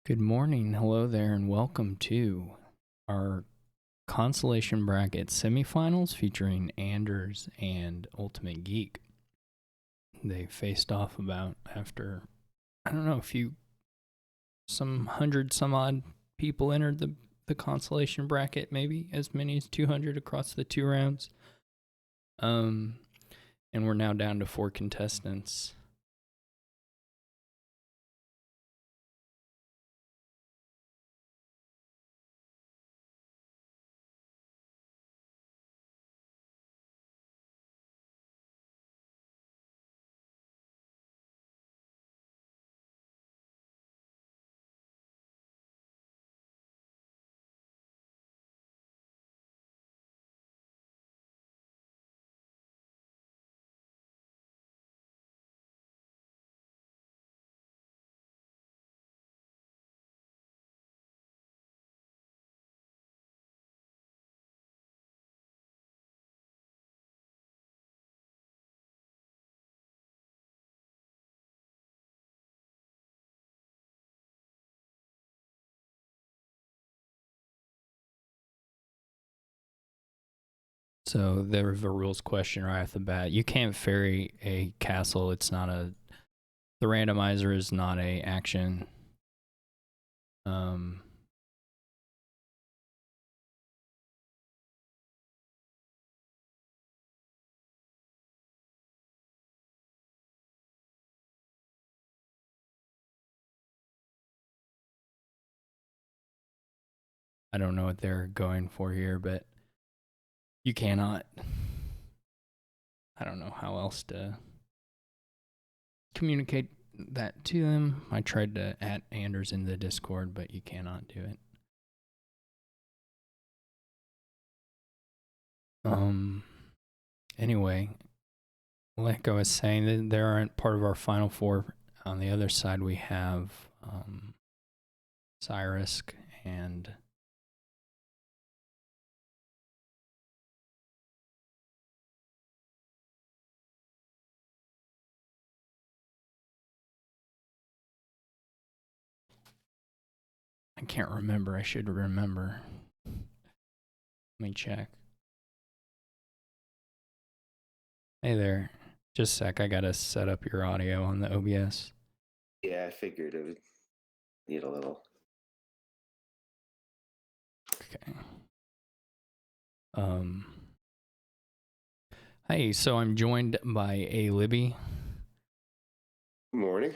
Good morning, hello there, and welcome to our Consolation Bracket semifinals featuring Anders and UltimateGeek. They faced off about after, I don't know, some hundred some odd people entered the Consolation Bracket, maybe as many as 200 across the 2 rounds. And we're now down to 4 contestants. So there's a rules question right off the bat. You can't ferry a castle. It's not a. The randomizer is not a action. I don't know what they're going for here, but you cannot. I don't know how else to communicate that to them. I tried to add Anders in the Discord, but you cannot do it. Anyway, like I was saying, they aren't part of our final 4. On the other side, we have Cyrus and I can't remember. I should remember. Let me check. Hey there. Just a sec. I gotta set up your audio on the OBS. Yeah, I figured it would need a little. Okay. Hey, so I'm joined by A. Libby. Good morning.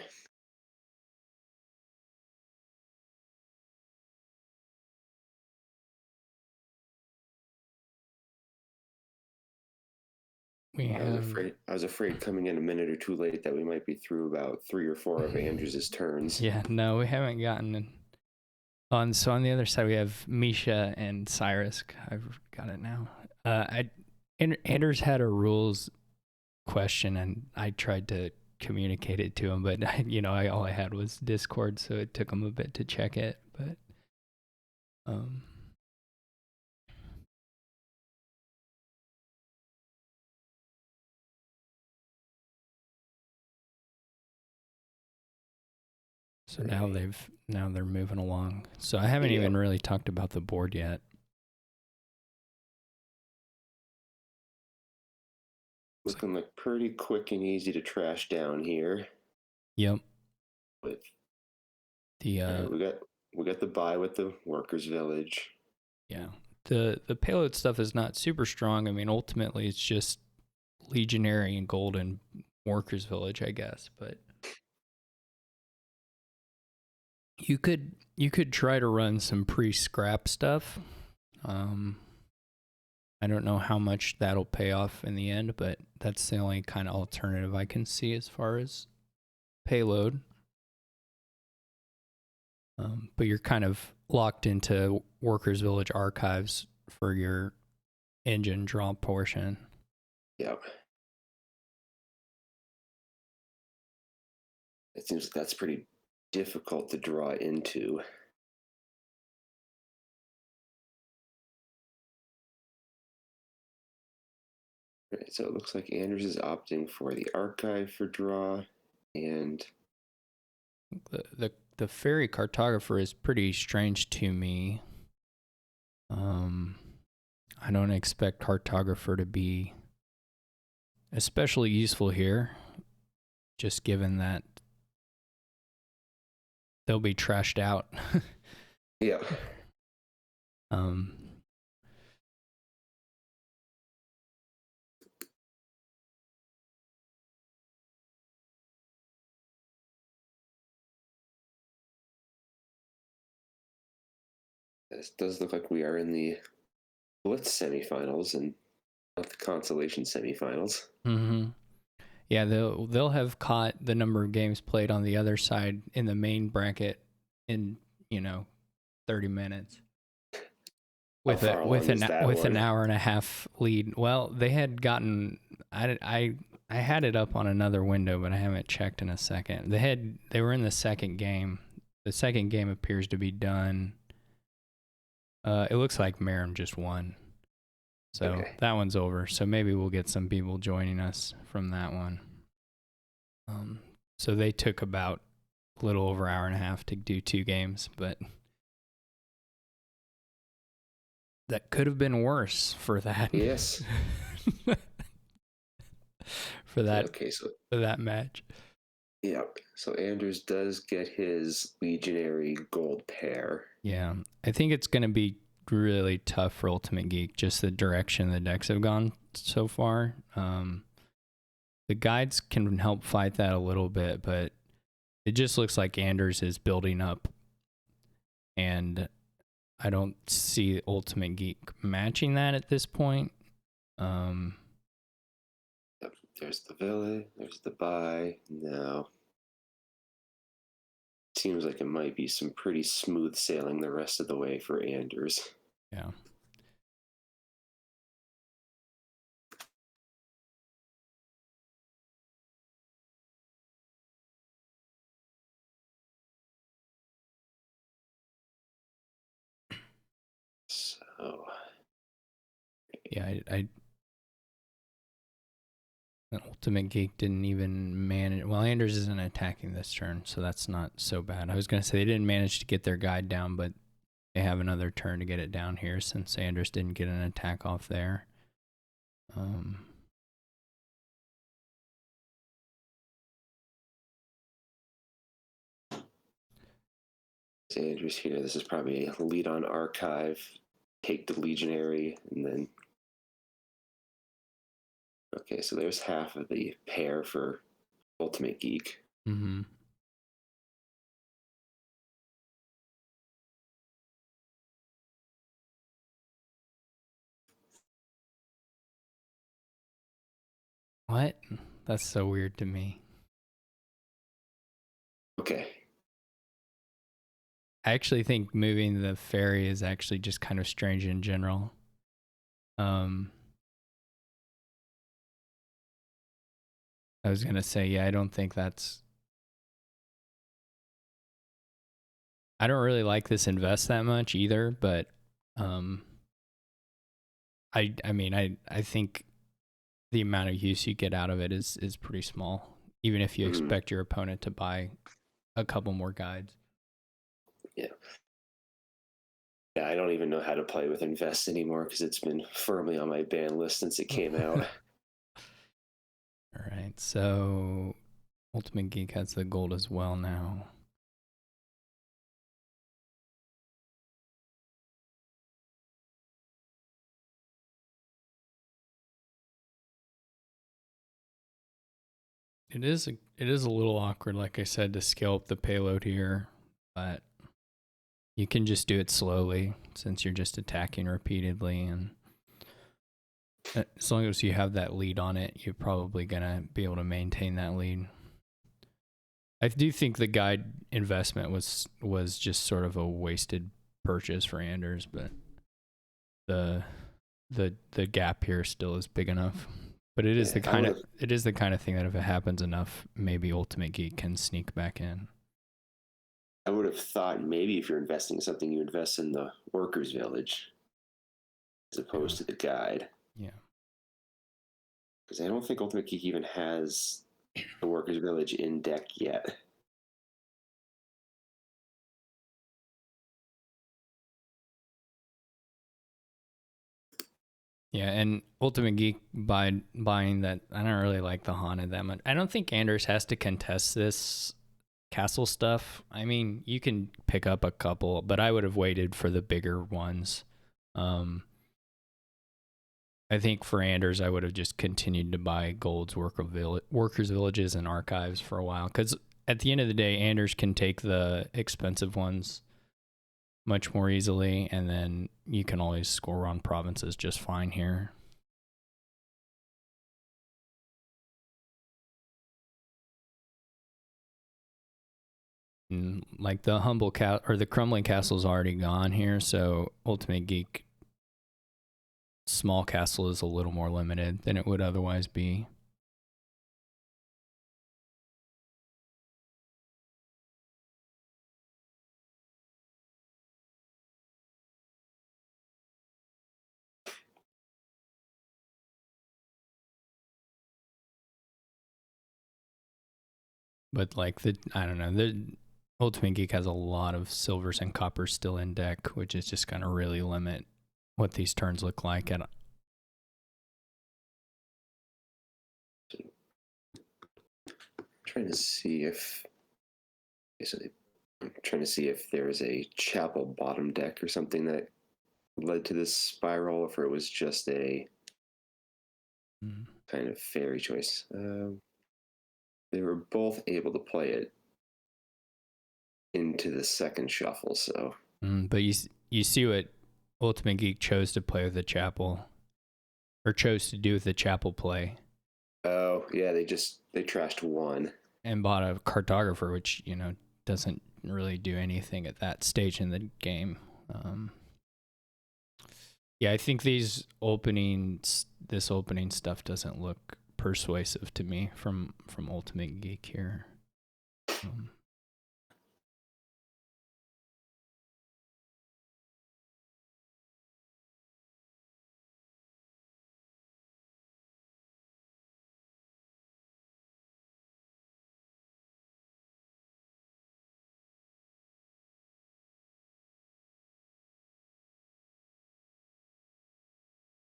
I was afraid coming in a minute or two late that we might be through about 3 or 4 of Andrews's turns. Yeah, no, we haven't gotten on. So on the other side, we have Misha and Cyrus. I've got it now. Anders had a rules question, and I tried to communicate it to him, but all I had was Discord, so it took him a bit to check it. But so now they're moving along. So I haven't even really talked about the board yet. Looking like pretty quick and easy to trash down here. Yep. With the we got the buy with the Workers' Village. Yeah. The payload stuff is not super strong. I mean, ultimately it's just Legionary and Golden Workers Village, I guess, but you could try to run some pre-scrap stuff. I don't know how much that'll pay off in the end, but that's the only kind of alternative I can see as far as payload. But you're kind of locked into Workers Village archives for your engine draw portion. Yep. It seems like that's pretty difficult to draw into. Right, so it looks like Anders is opting for the archive for draw, and the the fairy cartographer is pretty strange to me. I don't expect cartographer to be especially useful here, just given that they'll be trashed out. Yeah. This does look like we are in the Blitz semifinals and not the Consolation semifinals. Mm-hmm. Yeah, they'll have caught the number of games played on the other side in the main bracket in 30 minutes with an hour and a half lead. Well, they had gotten I had it up on another window, but I haven't checked in a second. They were in the second game. The second game appears to be done. It looks like Marin just won. So that one's over. So maybe we'll get some people joining us from that one. So they took about a little over an hour and a half to do 2 games, but that could have been worse for that. Yes. for that match. Yeah. So Anders does get his Legionary gold pair. Yeah. I think it's going to be really tough for UltimateGeek, just the direction the decks have gone so far. The guides can help fight that a little bit, but it just looks like Anders is building up, and I don't see UltimateGeek matching that at this point. There's the Villa, there's the buy. Now, seems like it might be some pretty smooth sailing the rest of the way for Anders. Yeah. So, yeah, UltimateGeek didn't even manage. Well, Anders isn't attacking this turn, so that's not so bad. I was going to say they didn't manage to get their guide down, but they have another turn to get it down here since Anders didn't get an attack off there. Anders here. This is probably a lead on archive. Take the Legionary, and then. Okay, so there's half of the pair for UltimateGeek. Mm-hmm. What? That's so weird to me. Okay. I actually think moving the fairy is actually just kind of strange in general. I was going to say, yeah, I don't think that's... I don't really like this invest that much either, but I think the amount of use you get out of it is pretty small, even if you expect your opponent to buy a couple more guides. Yeah. Yeah, I don't even know how to play with invest anymore because it's been firmly on my ban list since it came out. All right, so UltimateGeek has the gold as well now. It is a little awkward, like I said, to scale up the payload here, but you can just do it slowly since you're just attacking repeatedly, and as long as you have that lead on it, you're probably gonna be able to maintain that lead. I do think the guide investment was just sort of a wasted purchase for Anders, but the gap here still is big enough. But it is the kind of thing that if it happens enough, maybe UltimateGeek can sneak back in. I would have thought maybe if you're investing in something, you invest in the workers' village as opposed to the guide. Yeah. Because I don't think UltimateGeek even has the workers' village in deck yet. Yeah, and Ultimate Geek by buying that, I don't really like the Haunted that much. I don't think Anders has to contest this castle stuff. I mean, you can pick up a couple, but I would have waited for the bigger ones. Um, I think for Anders, I would have just continued to buy Gold's Workers' Villages and Archives for a while, because at the end of the day, Anders can take the expensive ones much more easily, and then you can always score on provinces just fine here. And like the or the Crumbling Castle's already gone here, so Ultimate Geek small castle is a little more limited than it would otherwise be. But like I don't know, the Ultimate Geek has a lot of silvers and coppers still in deck, which is just going to really limit what these turns look like. At Trying to see if I'm trying to see if there's a chapel bottom deck or something that led to this spiral, if it was just a kind of fairy choice. They were both able to play it into the second shuffle, so. But you see what Ultimate Geek chose to play with the chapel, or chose to do with the chapel play. Oh yeah, they trashed one and bought a cartographer, which doesn't really do anything at that stage in the game. Yeah, I think this opening stuff doesn't look persuasive to me from Ultimate Geek here.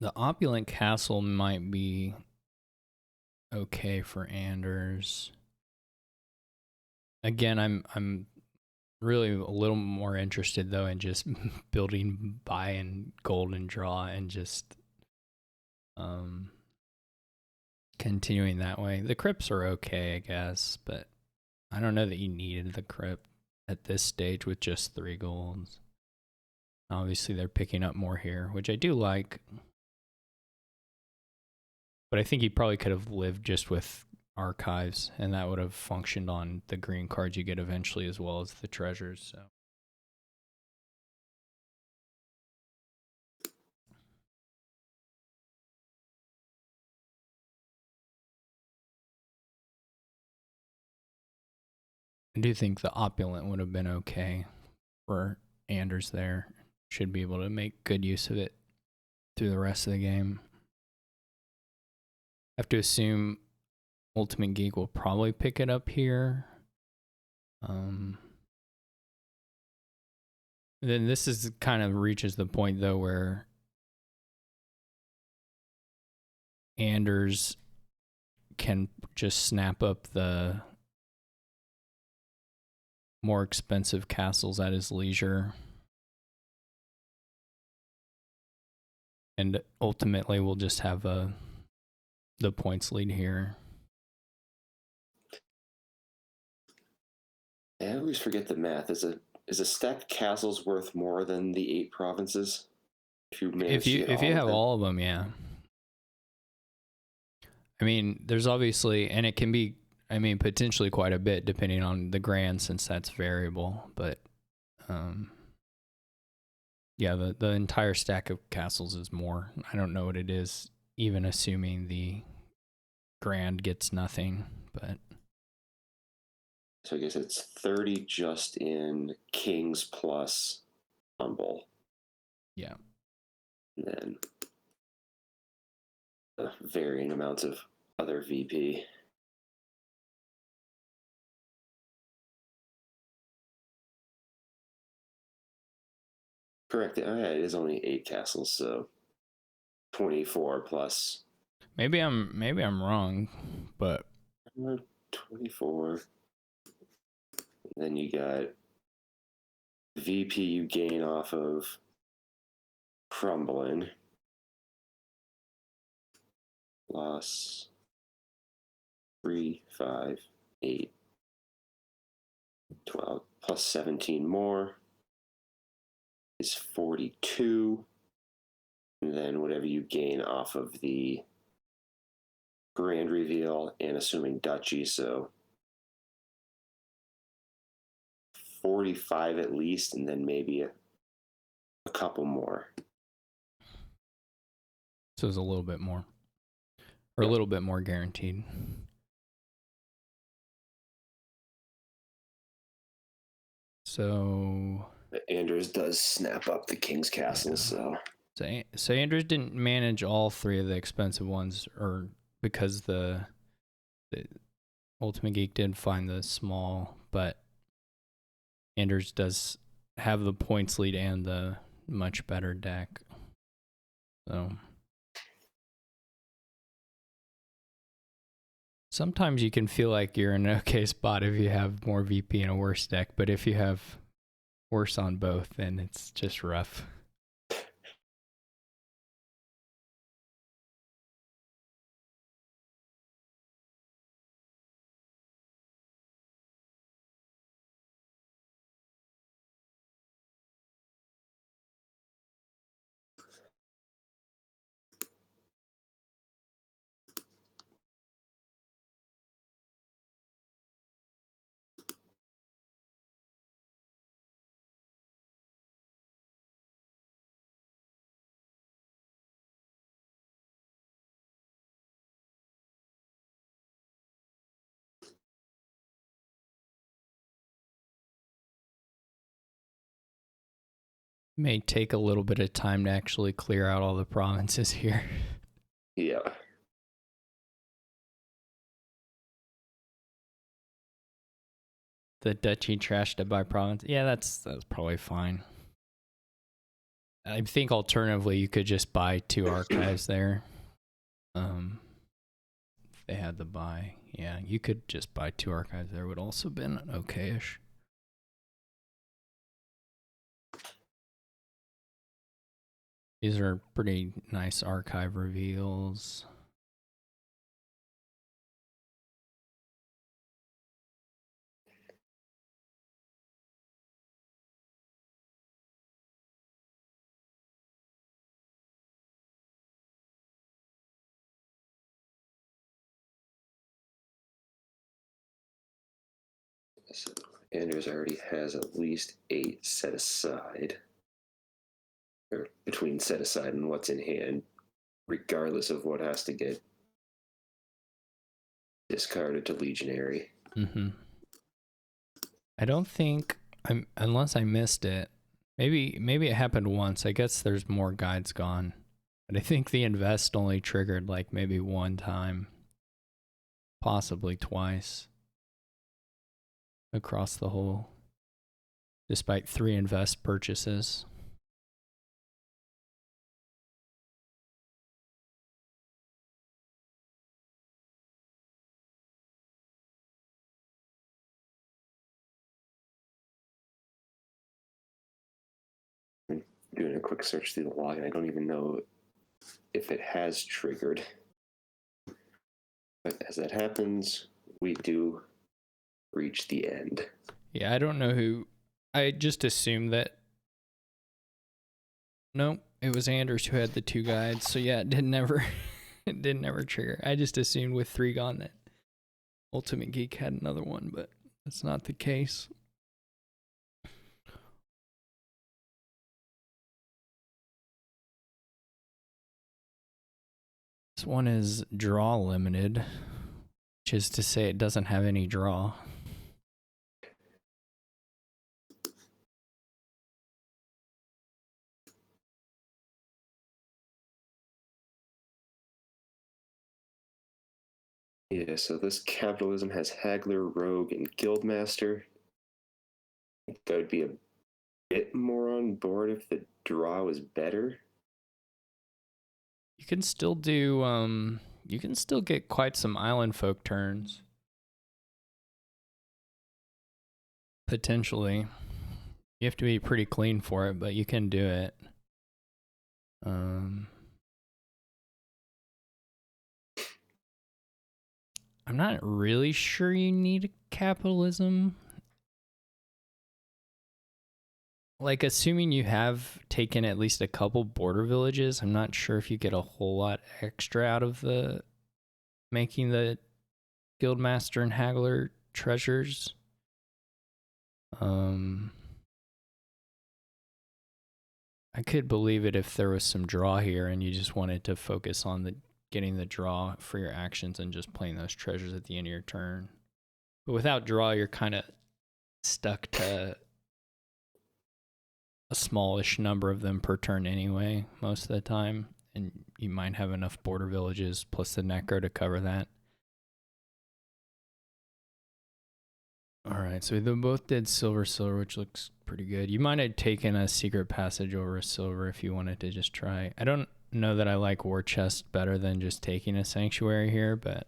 The Opulent Castle might be okay for Anders. Again, I'm really a little more interested though in just building buy and golden draw and just continuing that way. The crypts are okay, I guess, but I don't know that you needed the crypt at this stage with just 3 golds. Obviously, they're picking up more here, which I do like. But I think you probably could have lived just with archives, and that would have functioned on the green cards you get eventually as well as the treasures. So. I do think the Opulent would have been okay for Anders there. Should be able to make good use of it through the rest of the game. I have to assume Ultimate Geek will probably pick it up here. Then this is kind of reaches the point though where Anders can just snap up the more expensive castles at his leisure. And ultimately we'll just have the points lead here. I always forget the math. Is a stacked castles worth more than the 8 provinces? If you have all of them, yeah. I mean, there's obviously, and it can be, I mean, potentially quite a bit depending on the grand, since that's variable. But yeah, the entire stack of castles is more. I don't know what it is, even assuming the grand gets nothing. But so I guess it's 30 just in Kings plus Humble. Yeah. And then varying amounts of other VP. Correct. Oh, yeah, it is only 8 castles, so 24 plus. Maybe I'm wrong, but 24. Then you got VP you gain off of crumbling. Plus 3, 5, 8, 12, plus 17 more is 42. And then whatever you gain off of the grand reveal and assuming duchy, so 45 at least, and then maybe a couple more. so it's a little bit more. Or a little bit more guaranteed. So Anders does snap up the King's Castle, so Anders didn't manage all three of the expensive ones, or because the Ultimate Geek did find the small, but Anders does have the points lead and the much better deck. So sometimes you can feel like you're in an okay spot if you have more VP and a worse deck, but if you have worse on both, then it's just rough. May take a little bit of time to actually clear out all the provinces here. yeah. The duchy trashed it by province. Yeah, that's probably fine. I think alternatively you could just buy 2 archives there. If they had the buy. Yeah, you could just buy 2 archives there. Would also been okay-ish. These are pretty nice archive reveals. So Anders already has at least 8 set aside, or between set aside and what's in hand, regardless of what has to get discarded to Legionary. Mm-hmm. I don't think unless I missed it. Maybe it happened once. I guess there's more guides gone. But I think the invest only triggered like maybe one time. Possibly twice. Across the whole. Despite 3 invest purchases. Doing a quick search through the log, and I don't even know if it has triggered. But as that happens, we do reach the end. Yeah, I don't know who. I just assumed that. No, it was Anders who had the 2 guides. So yeah, it didn't ever trigger. I just assumed with 3 gone that Ultimate Geek had another one, but that's not the case. This one is draw limited, which is to say it doesn't have any draw. Yeah, so this capitalism has Haggler, Rogue, and Guildmaster. I think I would be a bit more on board if the draw was better. You can still do you can still get quite some island folk turns. Potentially. You have to be pretty clean for it, but you can do it. I'm not really sure you need capitalism. Like, assuming you have taken at least a couple border villages, I'm not sure if you get a whole lot extra out of the making the guildmaster and haggler treasures. I could believe it if there was some draw here and you just wanted to focus on the getting the draw for your actions and just playing those treasures at the end of your turn. But without draw, you're kind of stuck to a smallish number of them per turn anyway, most of the time. And you might have enough border villages plus the necro to cover that. All right, so they both did silver, which looks pretty good. You might have taken a secret passage over a silver if you wanted to just try. I don't know that I like war chest better than just taking a sanctuary here, but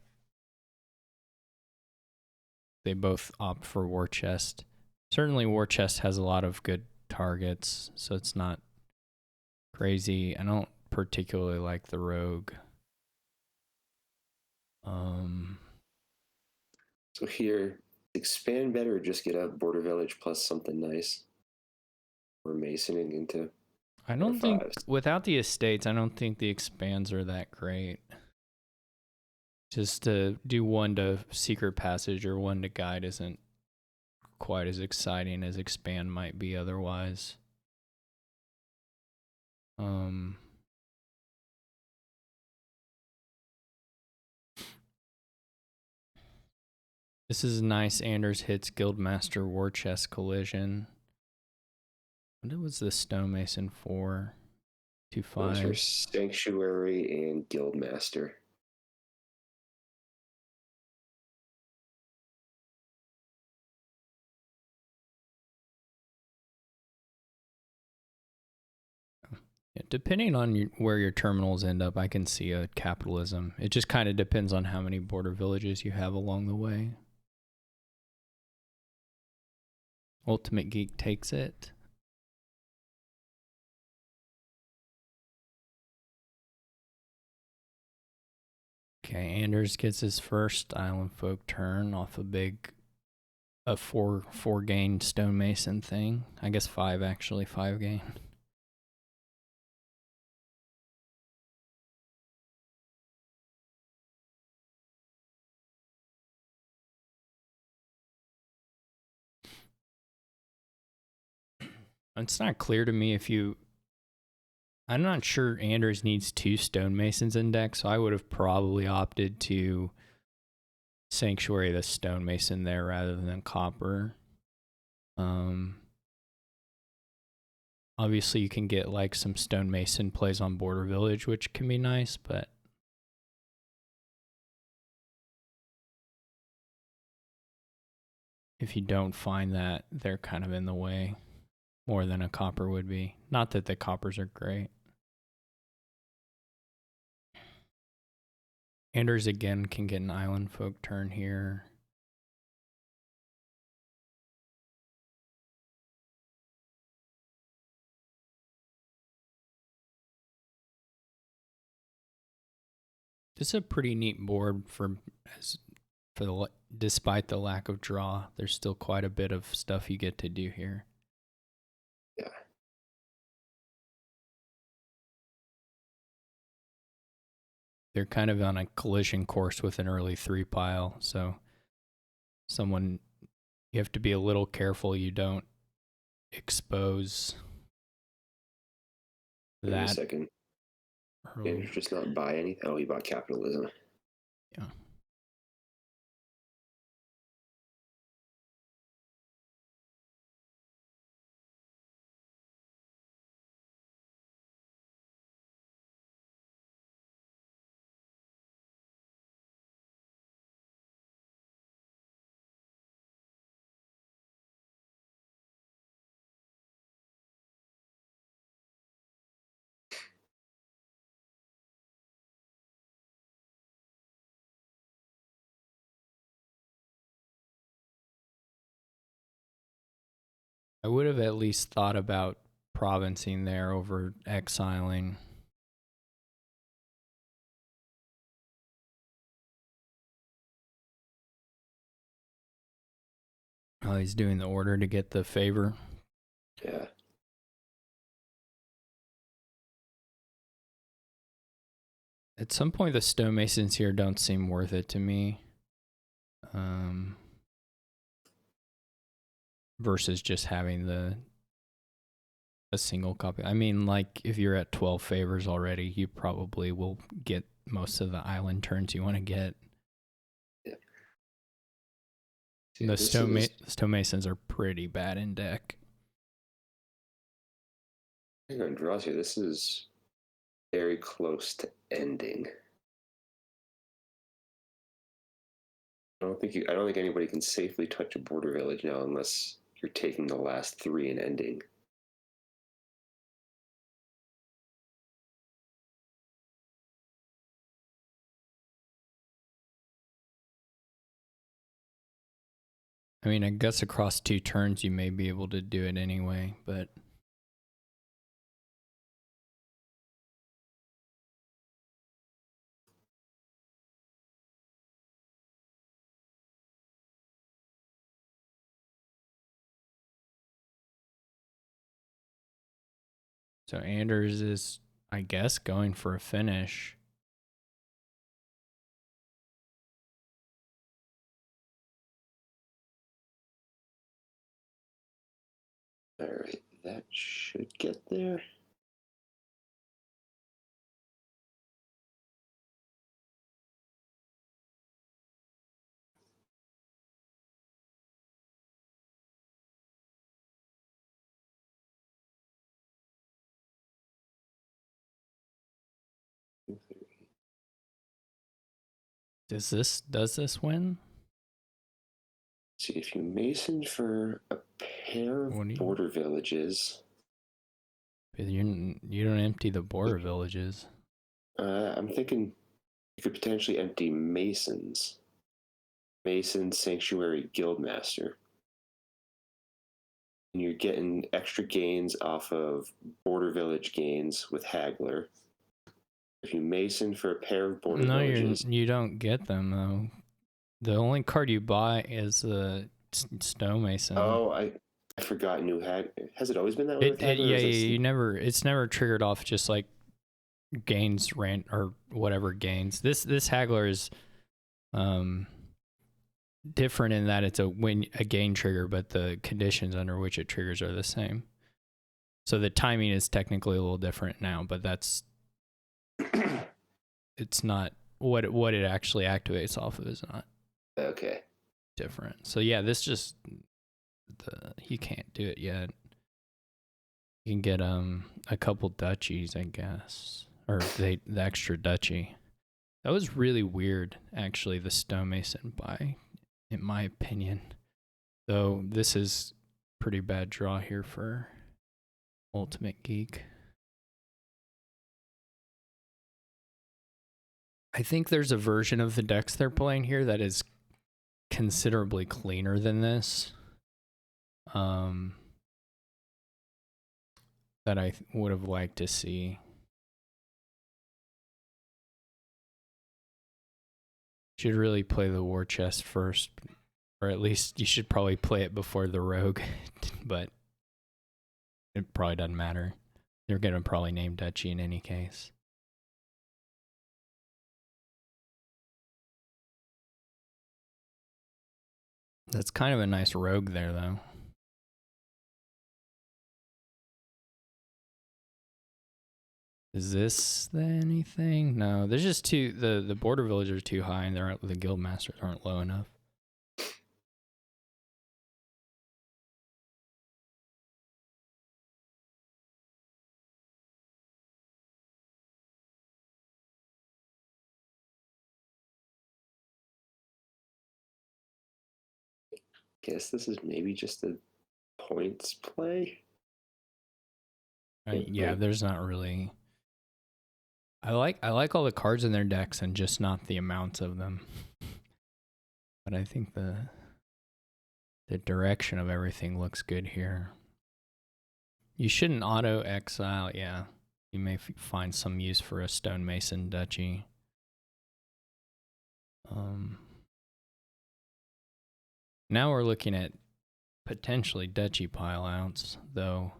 they both opt for war chest. Certainly war chest has a lot of good targets, so it's not crazy. I don't particularly like the rogue. So here, expand better or just get a border village plus something nice? Or masoning into I don't think, without the estates, I don't think the expands are that great. Just to do one to secret passage or one to guide isn't quite as exciting as expand might be otherwise. This is nice. Anders hits Guildmaster War Chest collision. What was the stonemason for? 2/5. It was for sanctuary and guildmaster. Yeah, depending on where your terminals end up, I can see a capitalism. It just kind of depends on how many border villages you have along the way. UltimateGeek takes it. Okay, Anders gets his first Island Folk turn off a four gain stonemason thing. I guess 5 actually, 5 gain. It's not clear to me if you... I'm not sure Anders needs 2 stonemasons in deck, so I would have probably opted to sanctuary the stonemason there rather than copper. Obviously you can get like some stonemason plays on border village, which can be nice, but if you don't find that, they're kind of in the way more than a copper would be. Not that the coppers are great. Anders again can get an island folk turn here. This is a pretty neat board despite the lack of draw. There's still quite a bit of stuff you get to do here. Yeah. They're kind of on a collision course with an early 3 pile, so you have to be a little careful you don't expose that. Wait a second. Anders just not buy anything. Oh, he bought capitalism. Yeah. I would have at least thought about provincing there over exiling. Oh, he's doing the order to get the favor. Yeah. At some point, the stonemasons here don't seem worth it to me. Versus just having a single copy. I mean, like, if you're at 12 favors already, you probably will get most of the island turns you want to get. Yeah. The stonemasons are pretty bad in deck. Hang on, draws here. This is very close to ending. I don't think anybody can safely touch a border village now unless you're taking the last 3 and ending. I mean, I guess across 2 turns you may be able to do it anyway, but so Anders is, I guess, going for a finish. All right, that should get there. Does this win? See, if you mason for a pair of border villages, you don't empty the border villages. I'm thinking you could potentially empty masons. Mason, Sanctuary, Guildmaster. And you're getting extra gains off of border village gains with Haggler. If you mason for a pair of border villages, you don't get them though. The only card you buy is the stonemason. Oh, I forgot new Haggler. Has it always been that way with Haggler? It's never triggered off just like gains rant or whatever gains. This Haggler is different in that it's a gain trigger, but the conditions under which it triggers are the same. So the timing is technically a little different now, but that's it's not what it actually activates off of is not okay different. So yeah, this just you can't do it yet. You can get a couple duchies, I guess, or the extra duchy. That was really weird, actually. The stonemason buy, in my opinion. Though this is pretty bad draw here for UltimateGeek. I think there's a version of the decks they're playing here that is considerably cleaner than this. That I would have liked to see. Should really play the war chest first, or at least you should probably play it before the rogue, but it probably doesn't matter. They're gonna probably name duchy in any case. That's kind of a nice rogue there, though. Is this anything? No, there's just too the border villagers are too high, and the guild masters aren't low enough. Guess this is maybe just a points play. Yeah, there's not really. I like all the cards in their decks and just not the amounts of them. But I think the direction of everything looks good here. You shouldn't auto exile. Yeah, you may find some use for a stonemason duchy. Now we're looking at potentially duchy pileouts, though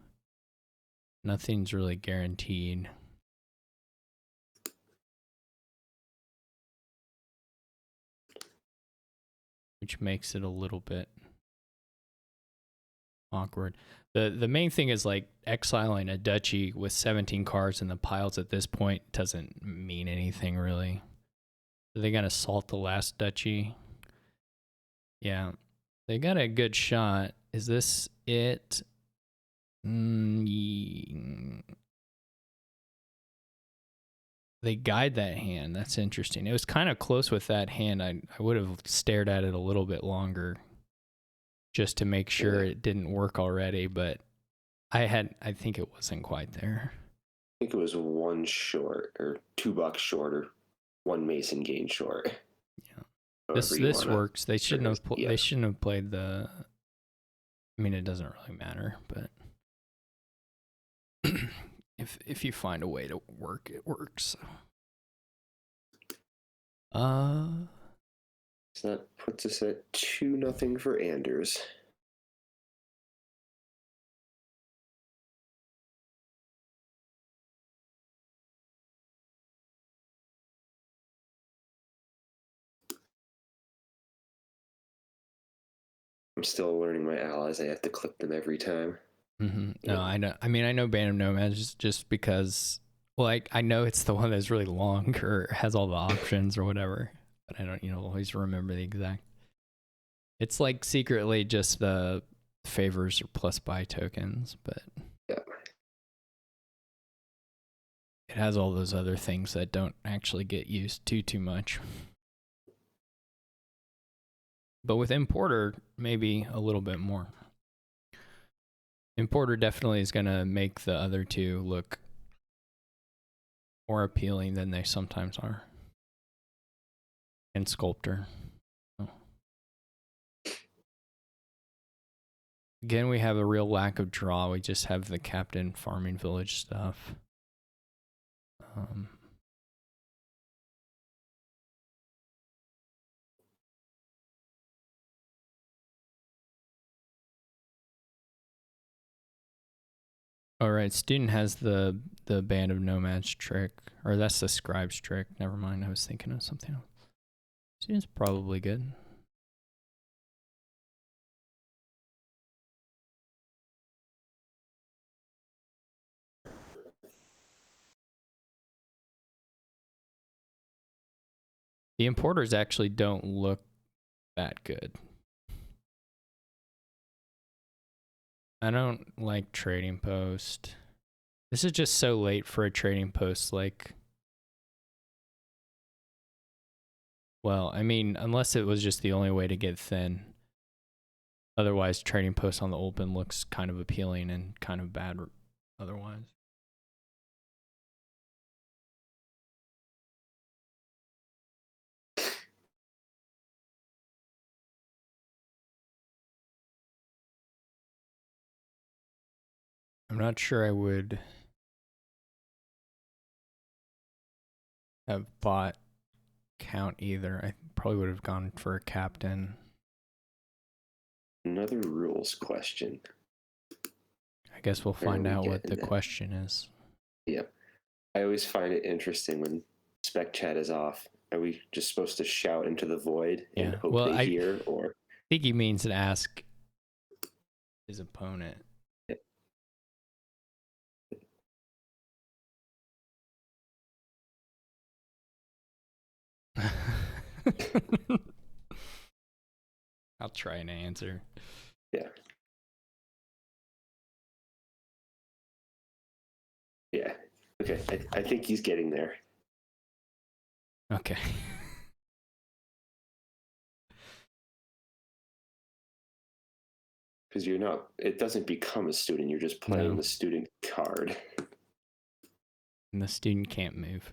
nothing's really guaranteed. Which makes it a little bit awkward. The main thing is like exiling a duchy with 17 cards in the piles at this point doesn't mean anything really. Are they gonna salt the last duchy? Yeah, they got a good shot. Is this it? They guide that hand. That's interesting. It was kind of close with that hand. I would have stared at it a little bit longer just to make sure it didn't work already, but I think it wasn't quite there. I think it was one short or $2 short or one Mason gain short. Yeah. This works. They shouldn't have yeah. They shouldn't have played the. I mean, it doesn't really matter, but if you find a way to work, it works. So that puts us at 2-0 for Anders. I'm still learning my allies. I have to click them every time. Mm-hmm. No, I know. I mean, I know Band of Nomads just because, well, I know it's the one that's really long or has all the options or whatever, but I don't, always remember the exact. It's like secretly just the favors or plus buy tokens, but yeah, it has all those other things that don't actually get used too much. But with Importer, maybe a little bit more. Importer definitely is going to make the other two look more appealing than they sometimes are. And Sculptor. Oh. Again, we have a real lack of draw. We just have the Captain farming village stuff. All right, student has the Band of Nomads trick, or that's the Scribe's trick. Never mind, I was thinking of something else. Student's probably good. The importers actually don't look that good. I don't like Trading Post. This is just so late for a Trading Post, like... Well, I mean, unless it was just the only way to get thin. Otherwise, Trading Post on the open looks kind of appealing and kind of bad otherwise. I'm not sure I would have bought Count either. I probably would have gone for a Captain. Another rules question. I guess we'll find out what the question is. Yep. I always find it interesting when spec chat is off. Are we just supposed to shout into the void and hope they hear? Or I think he means to ask his opponent. I'll try and answer. Yeah. Yeah. Okay. I think he's getting there. Okay. Because you're not, it doesn't become a student. You're just playing the student card. And the student can't move.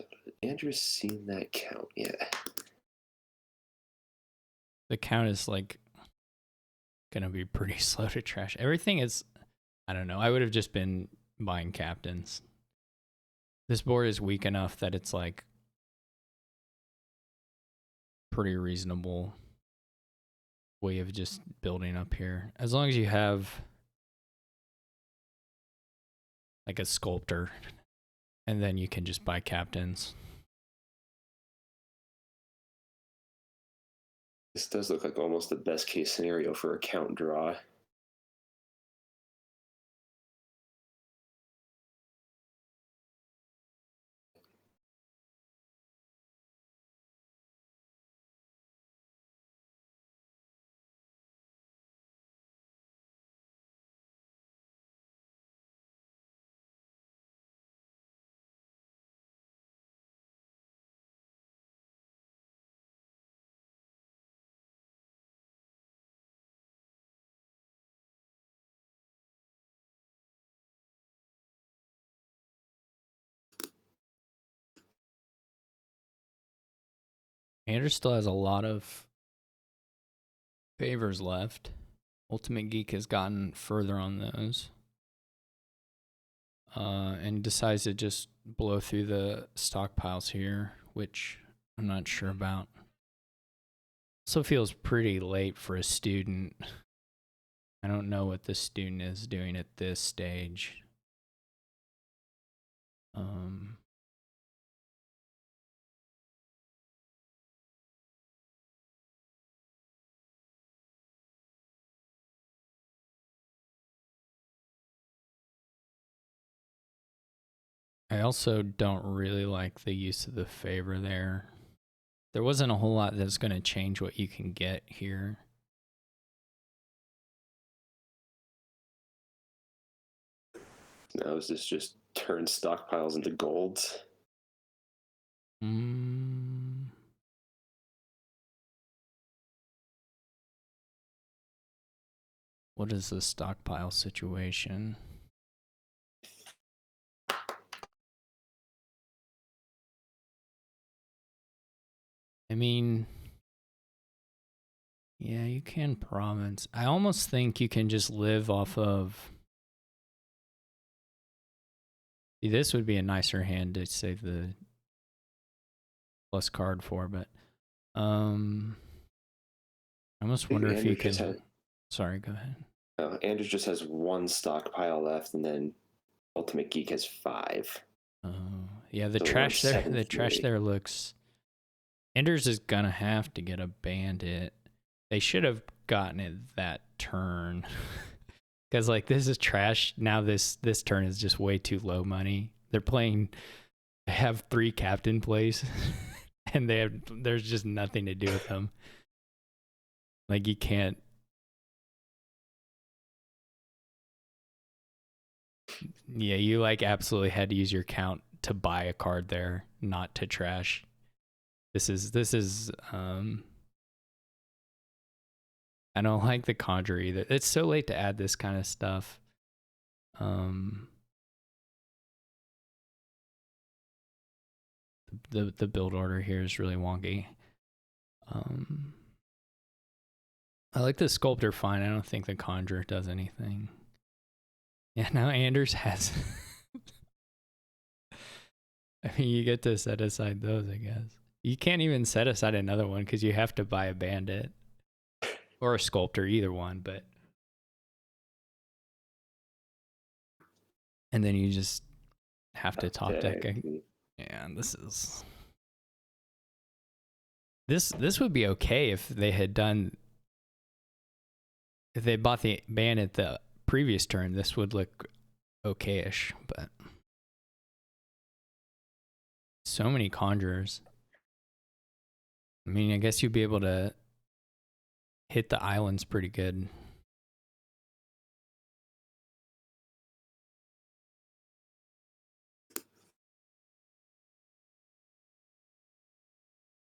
So Andrew's seen that count yet? The count is like gonna be pretty slow to trash. Everything is, I don't know. I would have just been buying captains. This board is weak enough that it's like pretty reasonable way of just building up here. As long as you have like a sculptor, and then you can just buy captains. This does look like almost the best case scenario for a count draw. Anders still has a lot of favors left. Ultimate Geek has gotten further on those. And decides to just blow through the stockpiles here, which I'm not sure about. Also feels pretty late for a student. I don't know what the student is doing at this stage. I also don't really like the use of the favor there. There wasn't a whole lot that's going to change what you can get here. Now is this just turn stockpiles into golds? What is the stockpile situation? I mean, yeah, you can province. I almost think you can just live off of... See, this would be a nicer hand to save the plus card for, but I almost wonder if you can... Sorry, go ahead. Andrew just has one stockpile left, and then Ultimate Geek has 5. Yeah, the trash there. The trash there looks... Anders is gonna have to get a bandit. They should have gotten it that turn. Because like this is trash. Now this turn is just way too low money. They're playing... They have 3 captain plays. And there's just nothing to do with them. Like you can't... Yeah, you like absolutely had to use your count to buy a card there, not to trash. This is I don't like the conjure either. It's so late to add this kind of stuff. The build order here is really wonky. I like the sculptor fine. I don't think the conjure does anything. Yeah, now Anders has... I mean, you get to set aside those, I guess. You can't even set aside another one because you have to buy a bandit. Or a sculptor, either one, but... And then you just have to top deck. Yeah, this is... This would be okay if they had done... If they bought the bandit the previous turn, this would look okay-ish, but... So many conjurers. I mean, I guess you'd be able to hit the islands pretty good.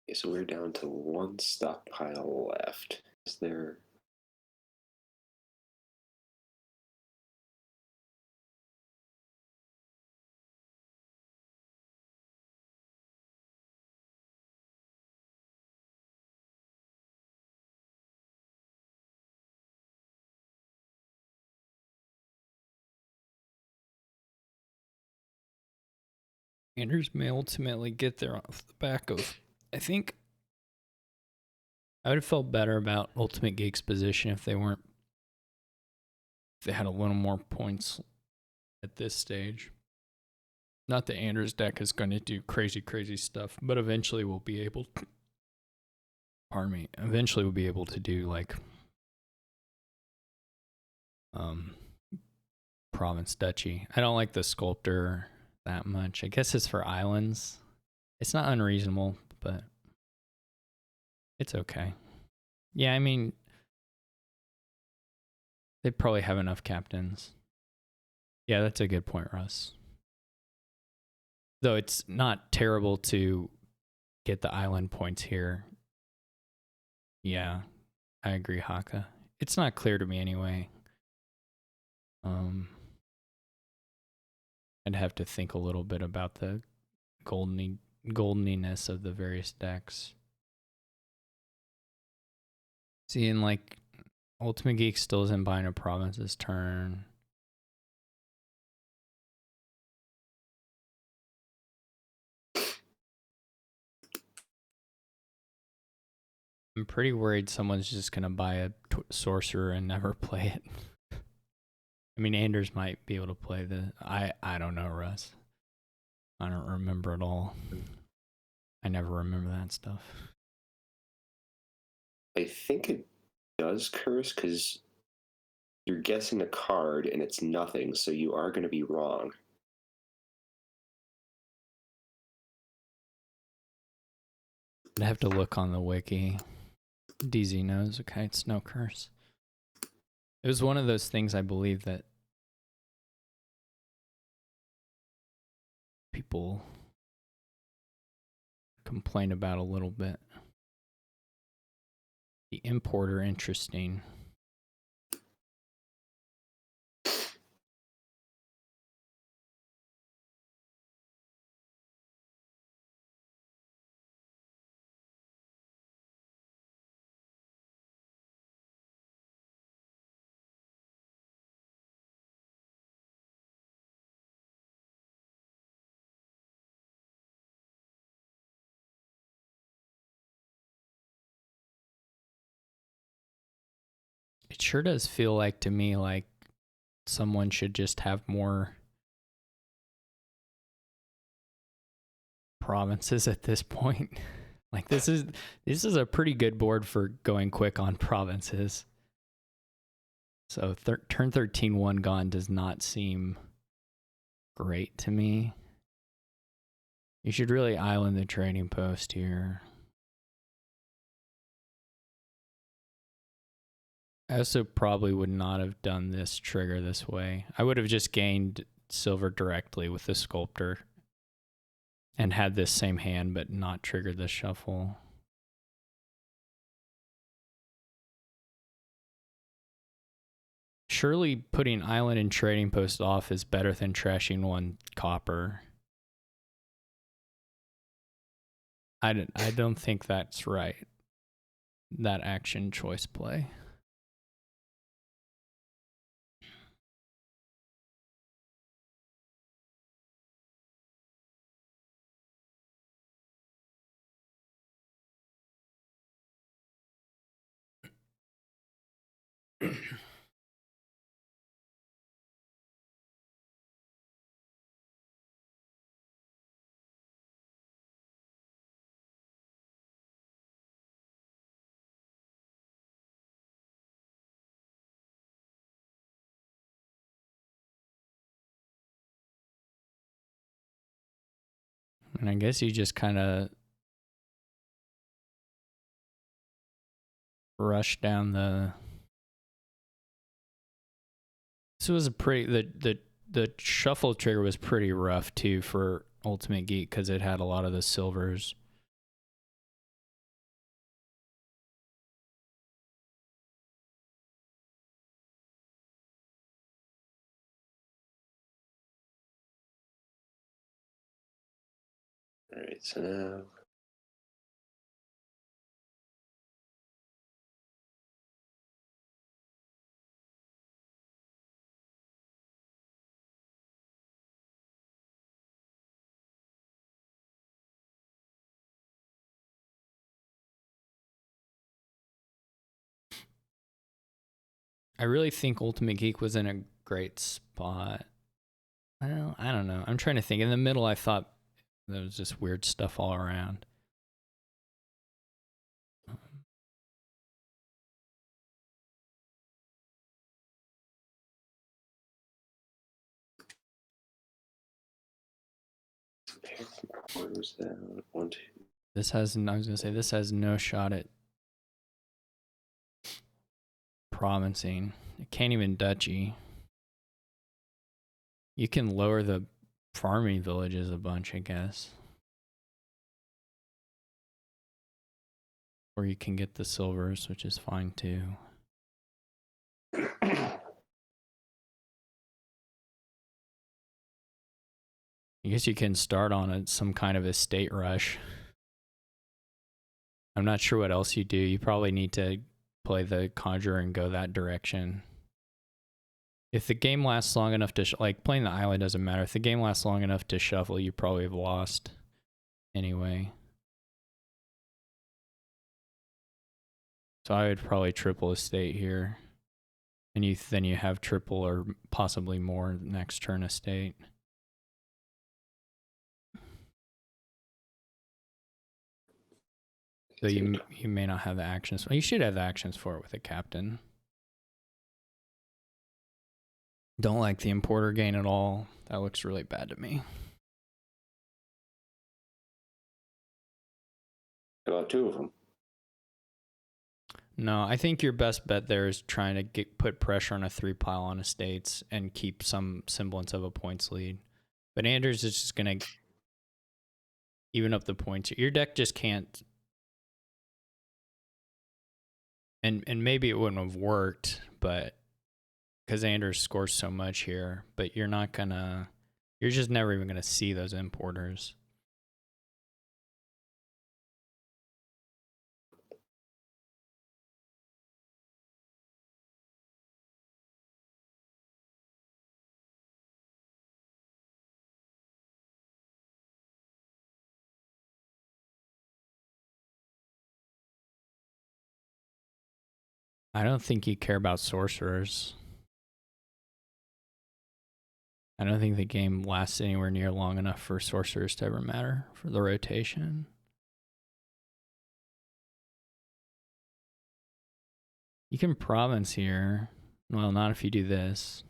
Okay, so we're down to 1 stockpile left. Is there... Anders may ultimately get there off the back of, I think I would have felt better about Ultimate Geek's position if they had a little more points at this stage. Not that Anders' deck is going to do crazy stuff, but eventually we'll be able to, eventually we'll be able to do like Province Duchy. I don't like the Sculptor that much. I guess it's for islands. It's not unreasonable, but it's okay. Yeah, I mean, they probably have enough captains. Yeah, that's a good point, Russ. Though it's not terrible to get the island points here. Yeah, I agree, Haka. It's not clear to me anyway. I'd have to think a little bit about the goldeniness of the various decks. Seeing like Ultimate Geek still isn't buying a province this turn. I'm pretty worried someone's just gonna buy a sorcerer and never play it. I mean, Anders might be able to play I don't know, Russ. I don't remember at all. I never remember that stuff. I think it does curse because you're guessing a card and it's nothing, so you are going to be wrong. I'd have to look on the wiki. DZ knows. Okay, it's no curse. It was one of those things I believe that people complain about a little bit. The importer, interesting. It sure does feel like to me like someone should just have more provinces at this point. Like this is a pretty good board for going quick on provinces. So turn 13 1 gone does not seem great to me. You should really island the trading post here. I also probably would not have done this trigger this way. I would have just gained silver directly with the sculptor and had this same hand but not triggered the shuffle. Surely putting island and trading post off is better than trashing one copper. I don't think that's right. That action choice play. And I guess you just kind of rush down the. This was a pretty the shuffle trigger was pretty rough too for Ultimate Geek because it had a lot of the silvers. All right, so now I really think Ultimate Geek was in a great spot. Well, I don't know. I'm trying to think. In the middle, I thought there was just weird stuff all around. Quarters down. 1, 2. This has, I was going to say, this has no shot at provincing. It can't even duchy. You can lower the farming villages a bunch, I guess. Or you can get the silvers, which is fine too. I guess you can start on some kind of estate rush. I'm not sure what else you do. You probably need to play the conjurer and go that direction. If the game lasts long enough to, like playing the island doesn't matter. If the game lasts long enough to shuffle, you probably have lost anyway. So I would probably triple estate here. And then you have triple or possibly more next turn estate. So you may not have the actions. Well, you should have the actions for it with a captain. Don't like the importer gain at all. That looks really bad to me. About 2 of them. No, I think your best bet there is trying to put pressure on a 3 pile on estates and keep some semblance of a points lead. But Anders is just going to even up the points. Your deck just can't. And maybe it wouldn't have worked, but because Anders scores so much here, but you're not going to. You're just never even going to see those importers. I don't think you care about sorcerers. I don't think the game lasts anywhere near long enough for sorcerers to ever matter for the rotation. You can province here. Well, not if you do this.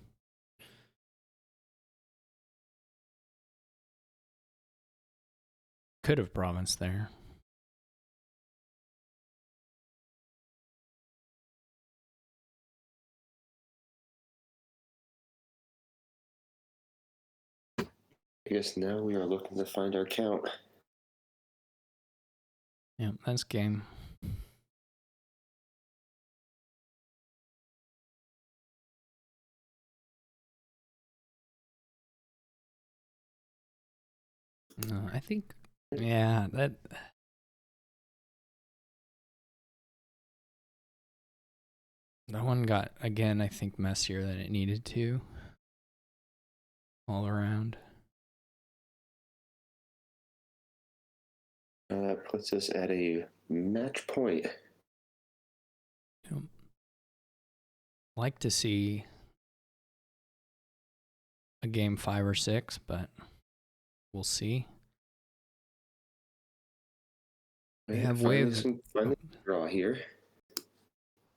Could have province there. I guess now we are looking to find our count. Yeah, that's game. No, I think, yeah, that one got, again, I think messier than it needed to. All around. That puts us at a match point. Like to see a game 5 or 6, but we'll see. We have way of draw here.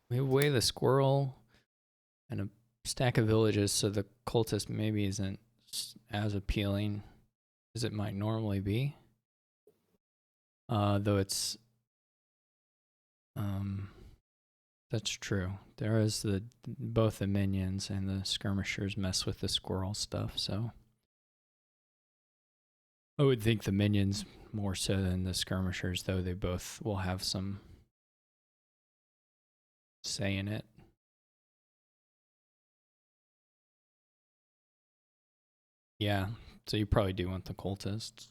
We have way the squirrel and a stack of villages, so the cultist maybe isn't as appealing as it might normally be. Though it's that's true. There is both the minions and the skirmishers mess with the squirrel stuff, so I would think the minions more so than the skirmishers, though they both will have some say in it. Yeah, so you probably do want the cultists.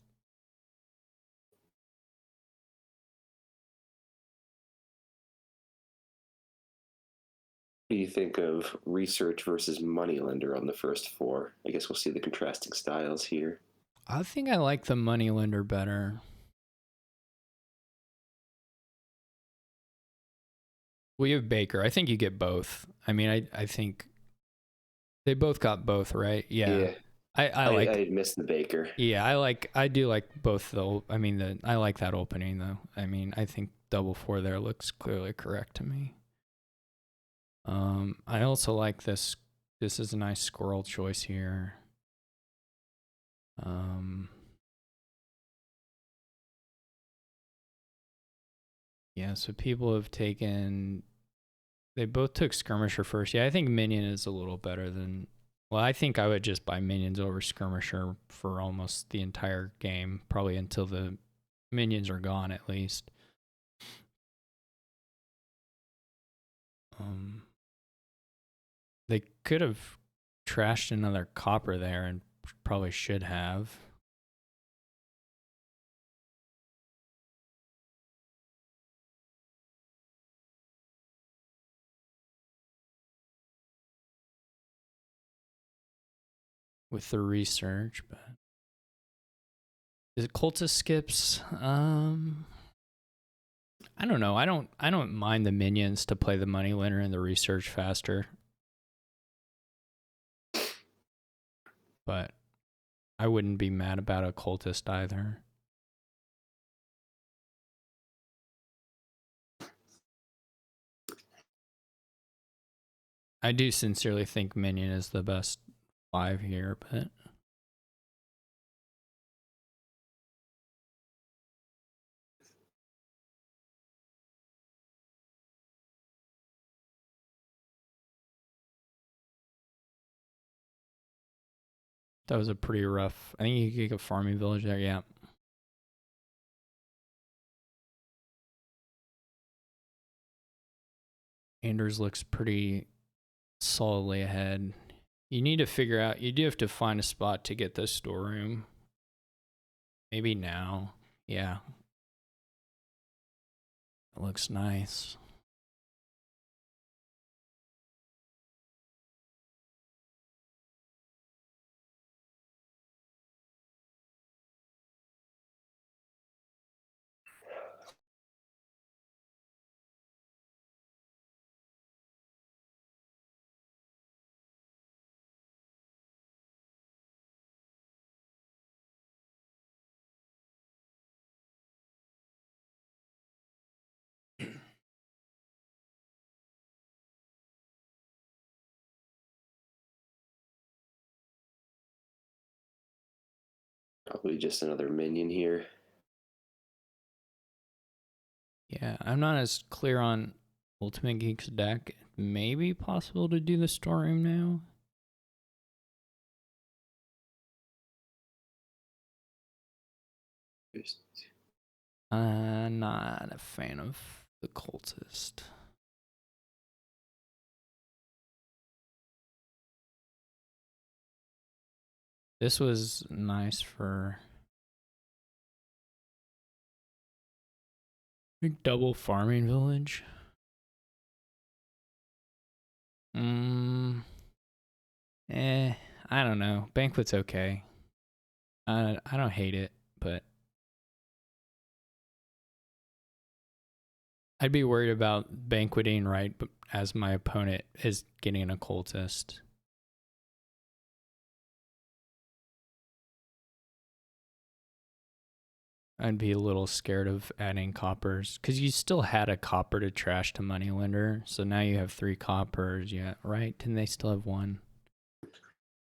What do you think of research versus moneylender on the first 4? I guess we'll see the contrasting styles here. I think I like the moneylender better. Well, you have Baker. I think you get both. I mean, I think they both got both, right? Yeah. I like. I missed the Baker. Yeah, I do like both though. I mean, I like that opening though. I mean, I think double four there looks clearly correct to me. I also like this. This is a nice squirrel choice here. Yeah, so people have taken. They both took skirmisher first. Yeah, I think minion is a little better than. Well, I think I would just buy minions over skirmisher for almost the entire game, probably until the minions are gone at least. They could have trashed another copper there and probably should have. With the research, but is it cultist skips? I don't know. I don't mind the minions to play the money winner and the research faster. But I wouldn't be mad about a cultist either. I do sincerely think minion is the best 5 here, but that was a pretty rough. I think you could get a farming village there. Yeah. Anders looks pretty solidly ahead. You need to figure out, you do have to find a spot to get this storeroom. Maybe now. Yeah. It looks nice. Probably just another minion here. Yeah, I'm not as clear on Ultimate Geek's deck. It may be possible to do the storeroom now. Not a fan of the cultist. This was nice for double farming village. I don't know. Banquet's okay. I don't hate it, but I'd be worried about banqueting right as my opponent is getting a cultist. I'd be a little scared of adding coppers because you still had a copper to trash to moneylender. So now you have 3 coppers. Yeah, right? Didn't they still have 1?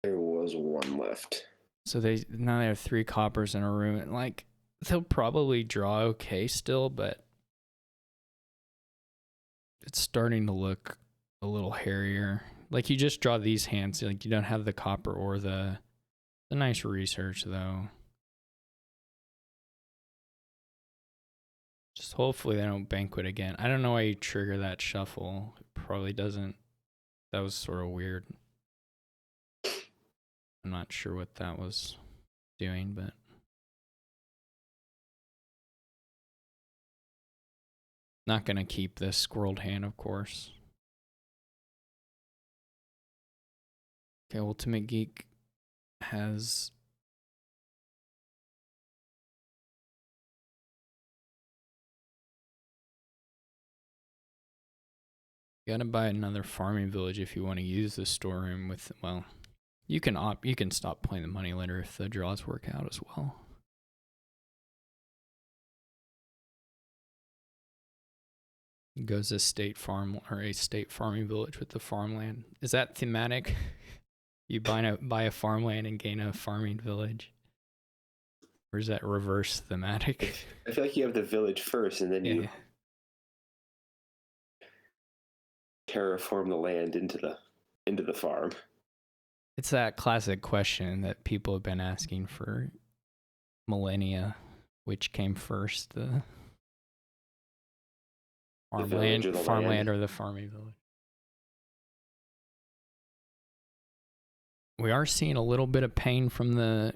There was 1 left. So now they have 3 coppers in a room. And like, they'll probably draw okay still, but it's starting to look a little hairier. Like you just draw these hands. Like you don't have the copper or the nice research though. Just hopefully they don't banquet again. I don't know why you trigger that shuffle. It probably doesn't. That was sort of weird. I'm not sure what that was doing, but not going to keep this squirreled hand, of course. Okay, Ultimate Geek has You gotta buy another farming village if you want to use the storeroom with, well, you can stop playing the moneylender if the draws work out as well. Goes a state farm or a state farming village with the farmland. Is that thematic? You buy a farmland and gain a farming village? Or is that reverse thematic? I feel like you have the village first and then you terraform the land into the farm. It's that classic question that people have been asking for millennia. Which came first, the farmland or the farming village? We are seeing a little bit of pain from the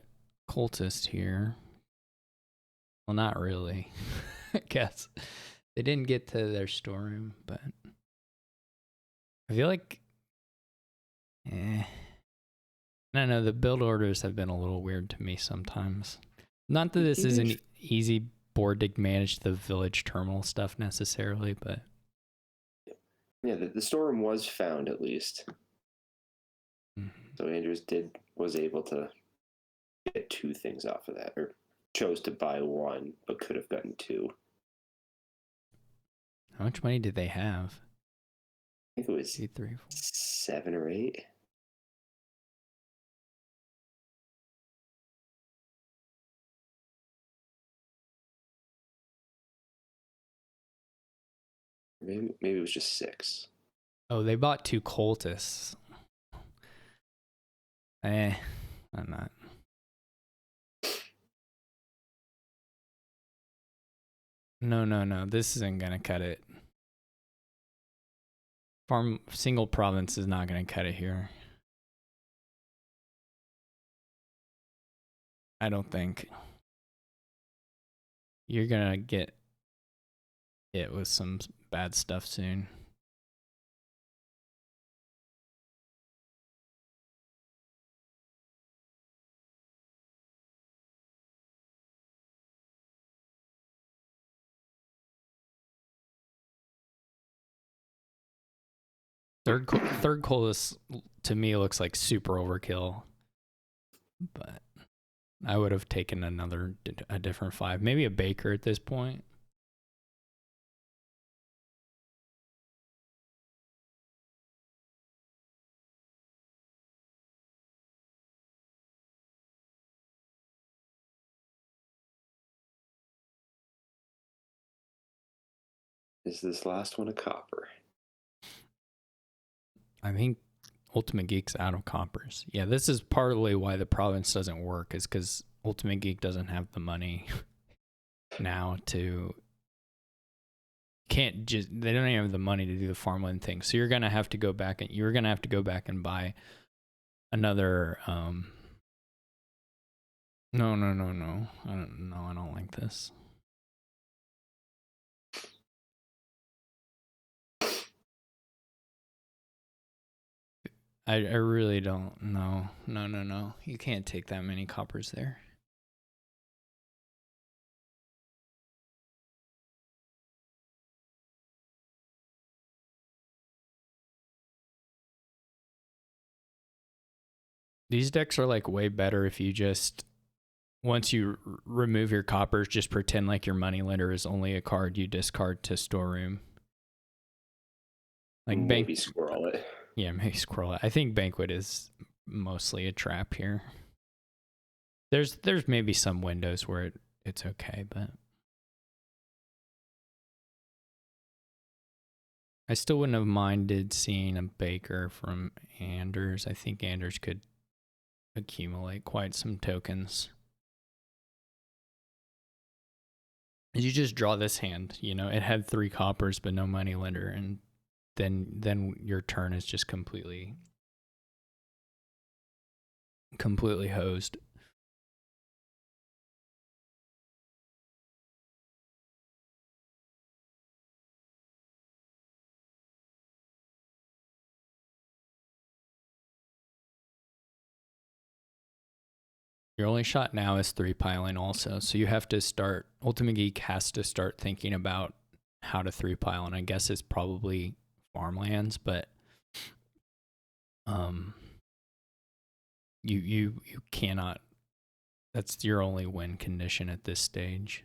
cultist here. Well, not really. I guess they didn't get to their storeroom, but I feel like, I don't know. The build orders have been a little weird to me sometimes. Not that this is an easy board to manage the village terminal stuff necessarily, but yeah, the storeroom was found at least. So Andrews was able to get 2 things off of that, or chose to buy 1, but could have gotten 2. How much money did they have? I think it was 2, 3, 4. 7 or 8. Maybe it was just 6. Oh, they bought 2 cultists. I'm not. No. This isn't gonna cut it. Single province is not gonna cut it here. I don't think. You're gonna get hit with some bad stuff soon. Third cultist to me looks like super overkill, but I would have taken a different 5, maybe a baker at this point. Is this last one a copper? I think UltimateGeek's out of coppers. Yeah, this is partly why the province doesn't work, is because UltimateGeek doesn't have the money now to. They don't even have the money to do the farmland thing. So you're gonna have to go back and buy another. No. I don't like this. I really don't. No. You can't take that many coppers there. These decks are like way better if you just, once you remove your coppers, just pretend like your moneylender is only a card you discard to storeroom. Like maybe squirrel it. Yeah, maybe squirrel it. I think Banquet is mostly a trap here. There's maybe some windows where it's okay, but I still wouldn't have minded seeing a Baker from Anders. I think Anders could accumulate quite some tokens. You just draw this hand, it had 3 coppers but no moneylender, and then your turn is just completely hosed. Your only shot now is 3 piling also, so you have to start, UltimateGeek has to start thinking about how to 3 pile, and I guess it's probably farmlands, but you cannot. That's your only win condition at this stage.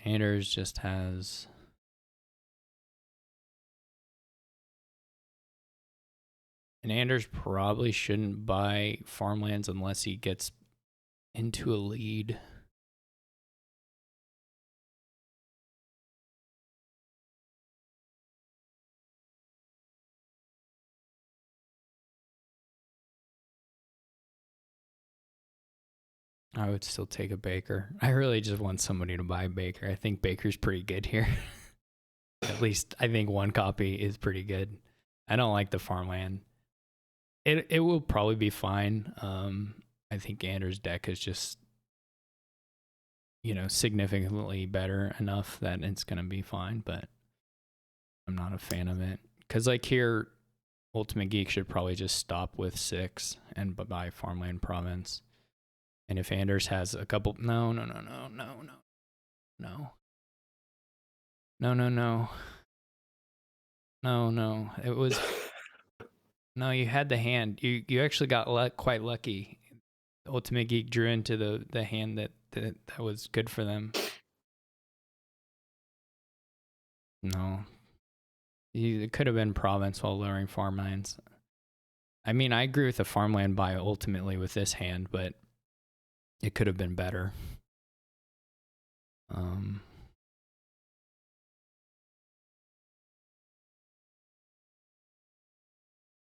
Anders just has. And Anders probably shouldn't buy farmlands unless he gets into a lead. I would still take a Baker. I really just want somebody to buy Baker. I think Baker's pretty good here. At least I think one copy is pretty good. I don't like the farmland. It will probably be fine. I think Anders' deck is just, significantly better enough that it's gonna be fine, but I'm not a fan of it. Cause like here, Ultimate Geek should probably just stop with 6 and buy Farmland Province. And if Anders has a couple, no. It was no. You had the hand. You actually got quite lucky. Ultimate Geek drew into the hand that was good for them. No, it could have been Province while lowering farmlands. I mean, I agree with the farmland buy ultimately with this hand, but it could have been better.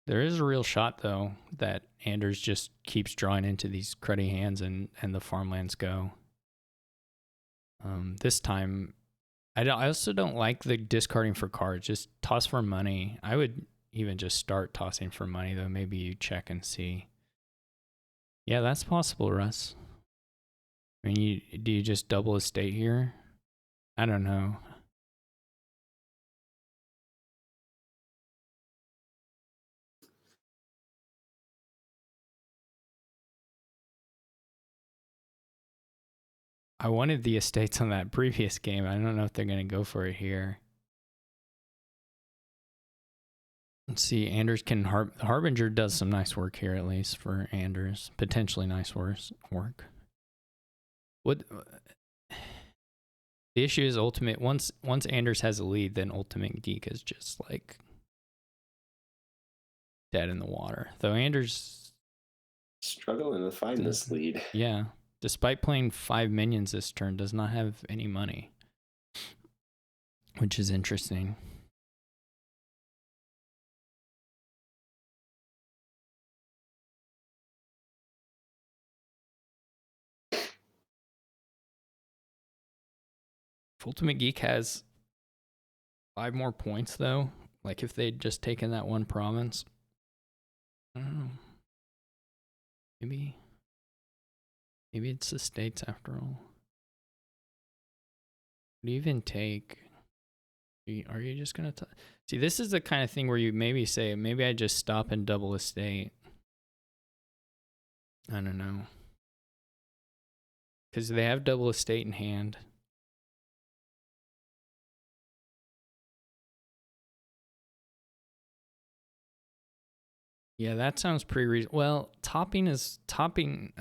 There is a real shot though that Anders just keeps drawing into these cruddy hands and the farmlands go. This time, I also don't like the discarding for cards. Just toss for money. I would even just start tossing for money though. Maybe you check and see. Yeah, that's possible, Russ. I mean, do you just double estate here? I don't know. I wanted the estates on that previous game. I don't know if they're going to go for it here. Let's see. Anders can Harbinger does some nice work here, at least for Anders. Potentially nice work. What the issue is, ultimate once Anders has a lead, then Ultimate Geek is just like dead in the water. Though Anders struggling to find this lead. Yeah, despite playing 5 minions this turn, does not have any money, which is interesting. If Ultimate Geek has 5 more points, though, like if they'd just taken that one province, I don't know. Maybe it's the states after all. What do you even take? Are you just gonna see? This is the kind of thing where you maybe say, maybe I just stop and double estate. I don't know, because they have double estate in hand. Yeah, that sounds pretty reasonable. Well, topping a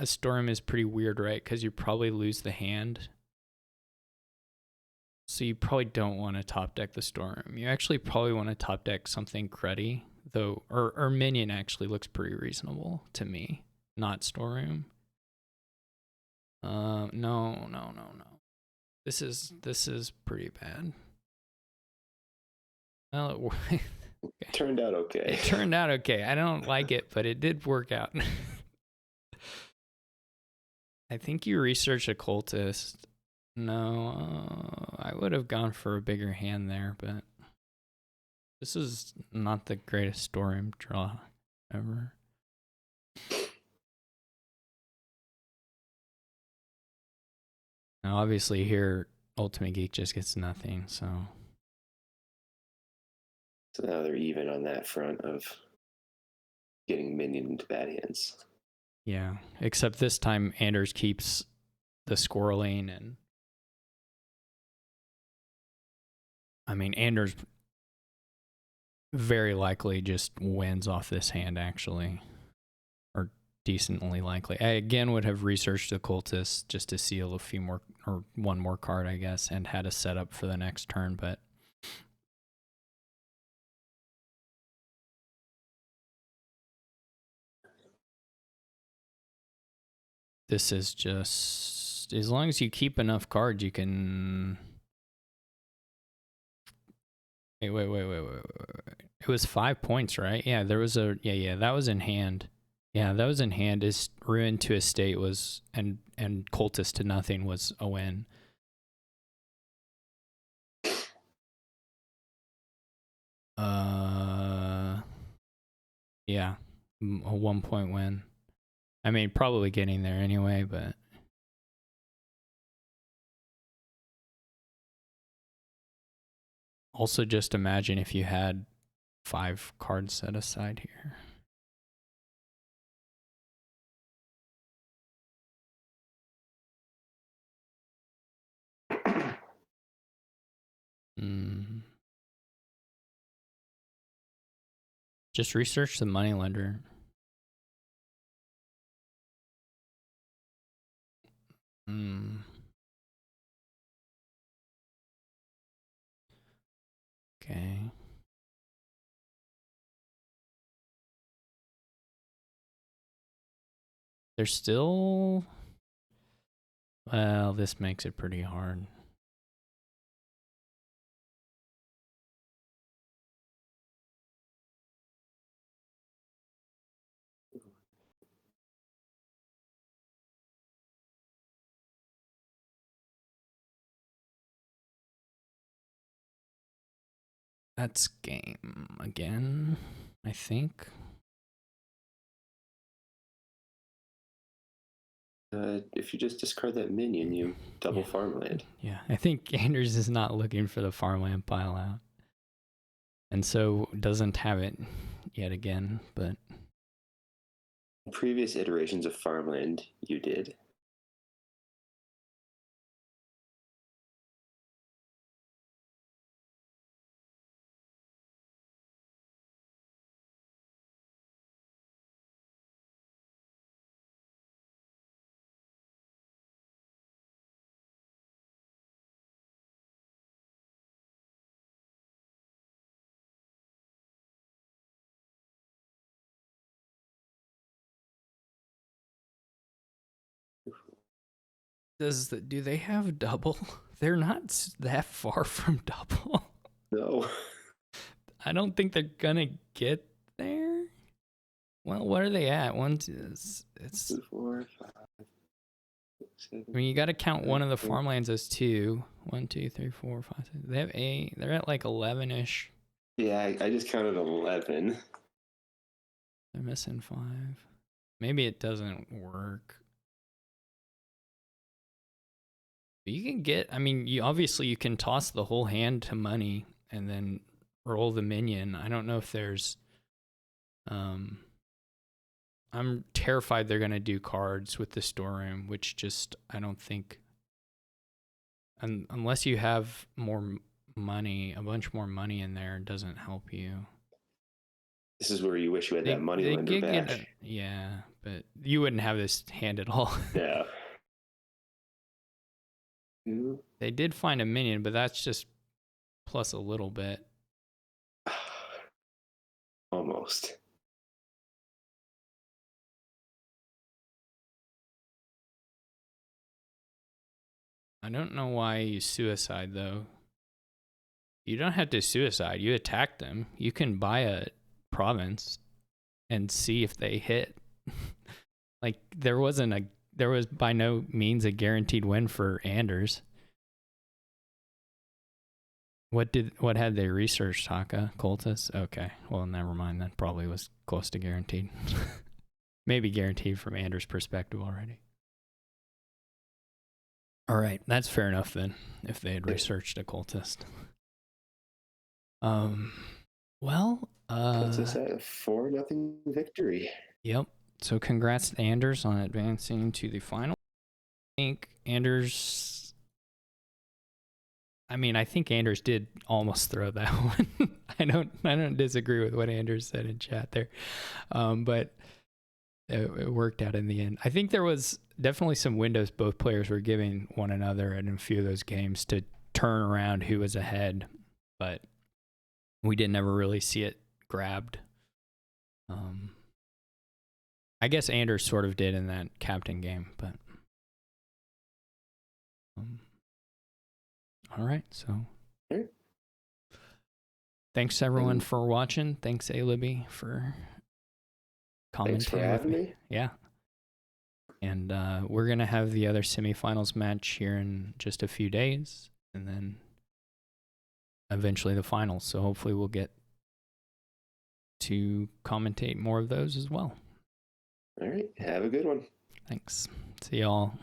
storm is pretty weird, right? Because you probably lose the hand. So you probably don't want to top deck the storm. You actually probably want to top deck something cruddy, though, or minion actually looks pretty reasonable to me. Not storeroom. No. This is pretty bad. Well, okay. Turned out okay. It turned out okay. I don't like it, but it did work out. I think you researched occultist. No, I would have gone for a bigger hand there, but this is not the greatest storeroom draw ever. Now, obviously here, Ultimate Geek just gets nothing, so now they're even on that front of getting minion into bad hands. Yeah, except this time Anders keeps the squirreling, and I mean Anders very likely just wins off this hand, actually, or decently likely. I again would have researched the cultist just to seal a few more, or one more card, I guess, and had a setup for the next turn, but this is just, as long as you keep enough cards, you can. Wait. It was 5 points, right? Yeah, there was a that was in hand. Yeah, that was in hand. Is ruin to a state was and cultist to nothing was a win. Yeah, a 1 point win. I mean, probably getting there anyway, but also just imagine if you had 5 cards set aside here. Just research the moneylender. Okay. There's still, well, this makes it pretty hard. That's game again, I think. If you just discard that minion, you double farmland. Yeah, I think Anders is not looking for the farmland pile out. And so doesn't have it yet again, but Previous iterations of farmland, you did. do they have double? They're not that far from double. No. I don't think they're gonna get there. Well, what are they at? It's 2, 4, 5, 6, 7. I mean, you got to count one of the farmlands as 2. 1, 2, 3, 4, 5, 6. They have 8. They're at like 11-ish. Yeah, I just counted 11. They're missing 5. Maybe it doesn't work. But you can get, I mean, you can toss the whole hand to money and then roll the minion. I don't know if there's, I'm terrified they're going to do cards with the storeroom, which just, I don't think, unless you have more money, a bunch more money in there, doesn't help you. This is where you wish you had that money lender back. Yeah, but you wouldn't have this hand at all. Yeah. They did find a minion, but that's just plus a little bit. Almost. I don't know why you suicide, though. You don't have to suicide. You attack them. You can buy a province and see if they hit. Like, there was by no means a guaranteed win for Anders. What had they researched, Taka? Cultist? Okay. Well, never mind. That probably was close to guaranteed. Maybe guaranteed from Anders' perspective already. All right. That's fair enough then, if they had researched a cultist. Well, puts us at a 4-0 victory. Yep. So congrats to Anders on advancing to the final. I think Anders did almost throw that one. I don't disagree with what Anders said in chat there. But it worked out in the end. I think there was definitely some windows both players were giving one another in a few of those games to turn around who was ahead, but we didn't ever really see it grabbed. I guess Anders sort of did in that captain game, but all right. So thanks everyone for watching. Thanks A-Libby for commenting. Thanks for having me. Yeah. And we're going to have the other semifinals match here in just a few days, and then eventually the finals. So hopefully we'll get to commentate more of those as well. All right. Have a good one. Thanks. See y'all.